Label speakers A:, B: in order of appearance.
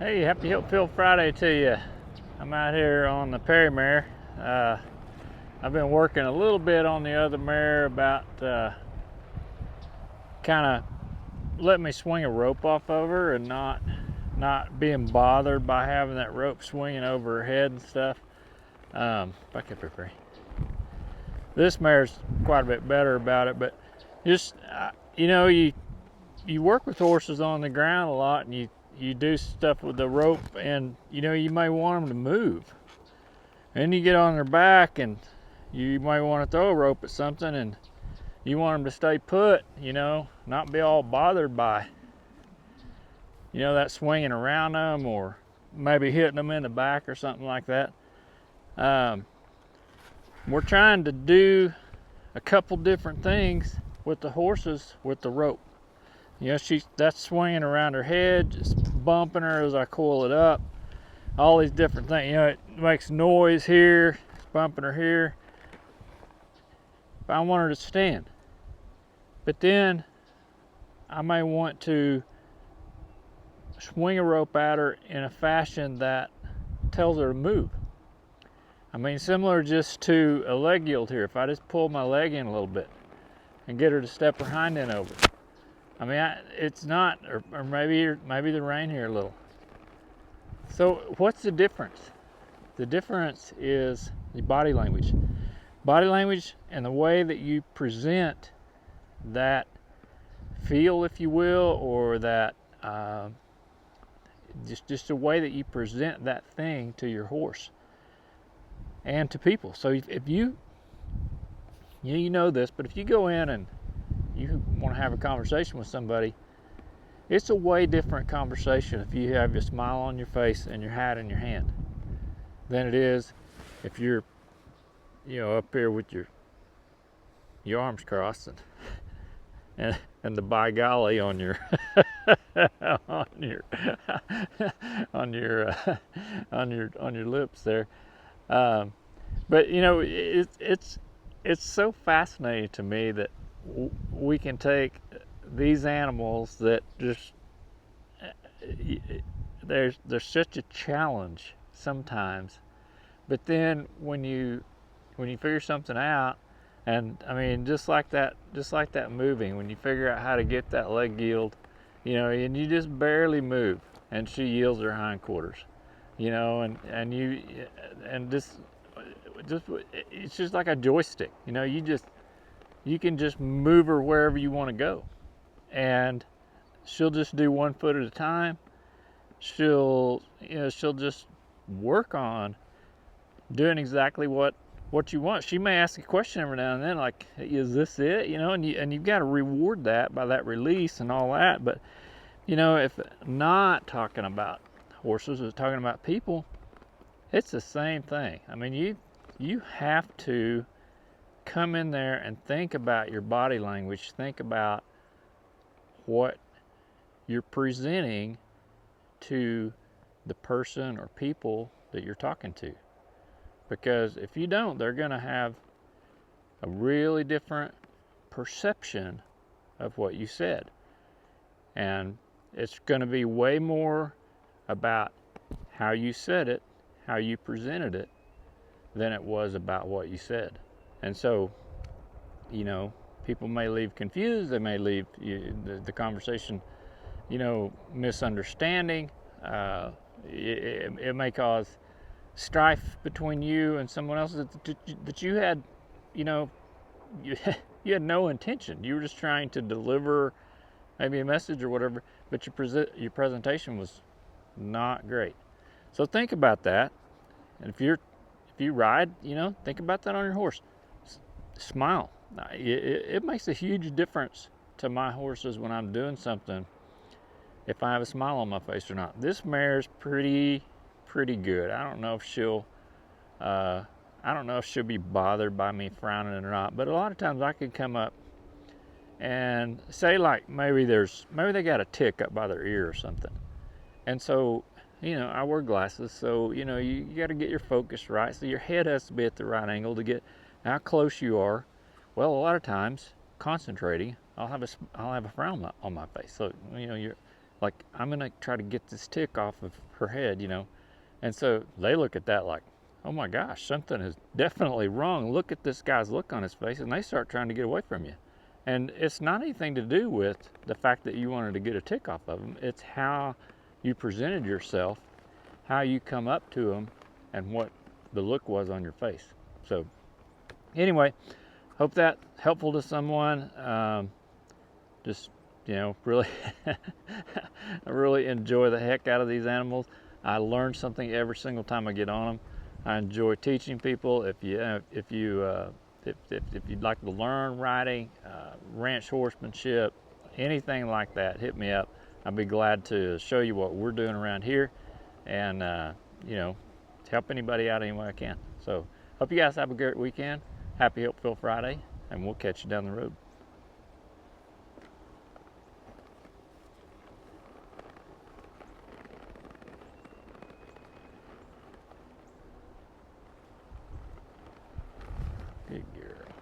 A: Hey, happy Hopeful Friday to you. I'm out here on the Perry mare. I've been working a little bit on the other mare about kind of letting me swing a rope off of her and not being bothered by having that rope swinging over her head and stuff. Back up here, Perry. This mare's quite a bit better about it, but just you work with horses on the ground a lot, and you do stuff with the rope, and you may want them to move. And you get on their back, and you might want to throw a rope at something, and you want them to stay put, not be all bothered by, that swinging around them, or maybe hitting them in the back or something like that. We're trying to do a couple different things with the horses with the rope. That's swinging around her head, just bumping her as I coil it up. All these different things. It makes noise here, it's bumping her here. I want her to stand. But then I may want to swing a rope at her in a fashion that tells her to move. Similar just to a leg yield here. If I just pull my leg in a little bit and get her to step her hind end over. It's not, or maybe the rein here a little. So what's the difference? The difference is the body language. Body language and the way that you present that feel, if you will, or that just the way that you present that thing to your horse and to people. So if you know this, but if you go in and you want to have a conversation with somebody, it's a way different conversation if you have your smile on your face and your hat in your hand than it is if you're up here with your arms crossed and the by golly on your on your lips there. But it's so fascinating to me that we can take these animals that just there's such a challenge sometimes, but then when you figure something out, and just like that moving, when you figure out how to get that leg yield, and you just barely move and she yields her hindquarters, and just it's just like a joystick, you can just move her wherever you want to go, and she'll just do 1 foot at a time. She'll just work on doing exactly what you want. She may ask a question every now and then, like, "Is this it?" And you've got to reward that by that release and all that. But if not talking about horses, or talking about people, it's the same thing. You have to come in there and think about your body language. Think about what you're presenting to the person or people that you're talking to. Because if you don't, they're going to have a really different perception of what you said. And it's going to be way more about how you said it, how you presented it, than it was about what you said. And so, people may leave confused. They may leave the conversation, misunderstanding. It may cause strife between you and someone else that you had, you had no intention. You were just trying to deliver maybe a message or whatever, but your presentation was not great. So think about that. And if you ride, think about that on your horse. Smile. It makes a huge difference to my horses when I'm doing something, if I have a smile on my face or not. This mare's pretty good. I don't know if she'll be bothered by me frowning or not, but a lot of times I could come up and say, like, maybe they got a tick up by their ear or something. And so, I wear glasses, so you got to get your focus right. So your head has to be at the right angle to get how close you are. Well, a lot of times, concentrating, I'll have a frown on my face. So Like, I'm gonna try to get this tick off of her head, you know. And so they look at that like, oh my gosh, something is definitely wrong. Look at this guy's look on his face, and they start trying to get away from you. And it's not anything to do with the fact that you wanted to get a tick off of them. It's how you presented yourself, how you come up to them, and what the look was on your face. So anyway, hope that helpful to someone. Just, you know, really, I really enjoy the heck out of these animals. I learn something every single time I get on them. I enjoy teaching people. If you'd like to learn riding, ranch horsemanship, anything like that, hit me up. I'd be glad to show you what we're doing around here, and you know, help anybody out any way I can. So hope you guys have a great weekend. Happy Helpful Friday, and we'll catch you down the road. Good girl.